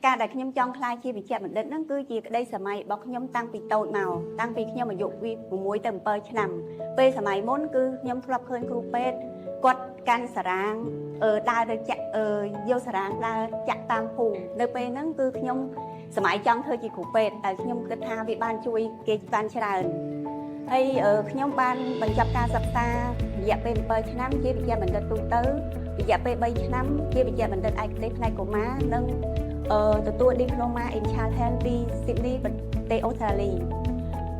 ការដែលខ្ញុំចង់ខ្លាចជាវិជ្ជបណ្ឌិតហ្នឹងគឺជាក្តីសម័យរបស់ខ្ញុំតាំងពីតូចមកតាំងពីខ្ញុំអាយុពី6ទៅ7ឆ្នាំពេលសម័យមុនគឺខ្ញុំធ្លាប់ឃើញគ្រូពេទ្យគាត់កាន់សារ៉ាងដើរទៅចាក់យកសារ៉ាងដើរចាក់តាមភូមិនៅពេលហ្នឹងគឺខ្ញុំសម័យចង់ធ្វើជាគ្រូពេទ្យតែខ្ញុំគិតថាវាបានជួយគេបានច្រើនហើយខ្ញុំបានបញ្ចប់ការសិក្សារយៈពេល7ឆ្នាំជាវិជ្ជបណ្ឌិតទូទៅរយៈពេល3ឆ្នាំជាវិជ្ជបណ្ឌិតឯកទេសផ្នែកកុមារនិងទទួល Diploma in Child Health ពី Sydney ប្រទេសអូស្ត្រាលី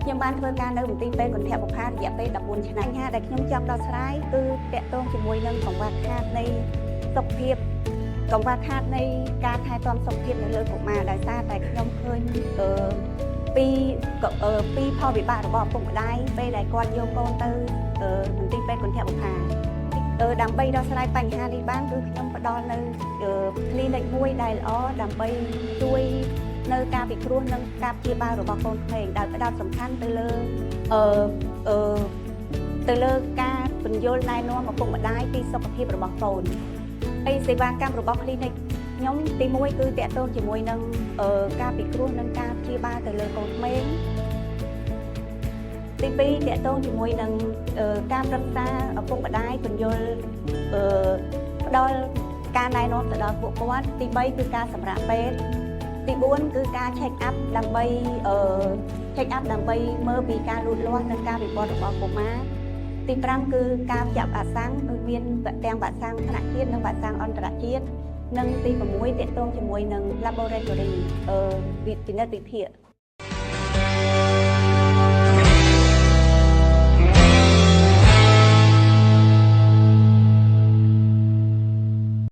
ខ្ញុំបានធ្វើការនៅមន្ទីរពេទ្យគន្ធបុប្ផារយៈពេល14ឆ្នាំបញ្ហាដែលខ្ញុំចង់ដោះស្រាយគឺទាក់ទងជាមួយនឹងកង្វះខាតនៃសុខភាពកង្វះខាតនៃការថែទាំសុខភាពនៅលើកុមារដោយសារតែខ្ញុំឃើញពីផលវិបាករបស់ឪពុកម្ដាយពេលដែលគាត់យកកូនទៅមន្ទីរពេទ្យគន្ធបុប្ផារដើម្បីដោះស្រាយបញ្ហានេះបានគឺខ្ញុំផ្ដល់នៅ clinic មួយដែលល្អដើម្បីជួយនៅការពិគ្រោះនិងការព្យាបាលរបស់កូនក្មេងដែលផ្ដោតសំខាន់ទៅលើការពន្យល់ណែនាំឪពុកម្ដាយពីសុខភាពរបស់កូនហើយសេវាកម្មរបស់ clinic ខ្ញុំទី1គឺតាក់ទងជាមួយនឹងការពិគ្រោះនិងការព្យាបាលទៅលើកូនក្មេងទី2តាក់ទងជាមួយនឹងការប្រឹក្សាឪពុកម្ដាយពន្យល់ផ្ដល់ការណែនាំទៅដល់ពួកគាត់ទី3គឺការសម្រាប់ពេទ្យទី4គឺការ check up ដើម្បីមើលពីការលូតលាស់និងការវិវត្តរបស់កុមារទី5គឺការចាប់អាសង្ឃដូចមានទាំងវ៉ាក់សាំងថ្នាក់ជាតិនិងវ៉ាក់សាំងអន្តរជាតិនិងទី6តាក់ទងជាមួយនឹង laboratory ពិនិត្យវិភាគ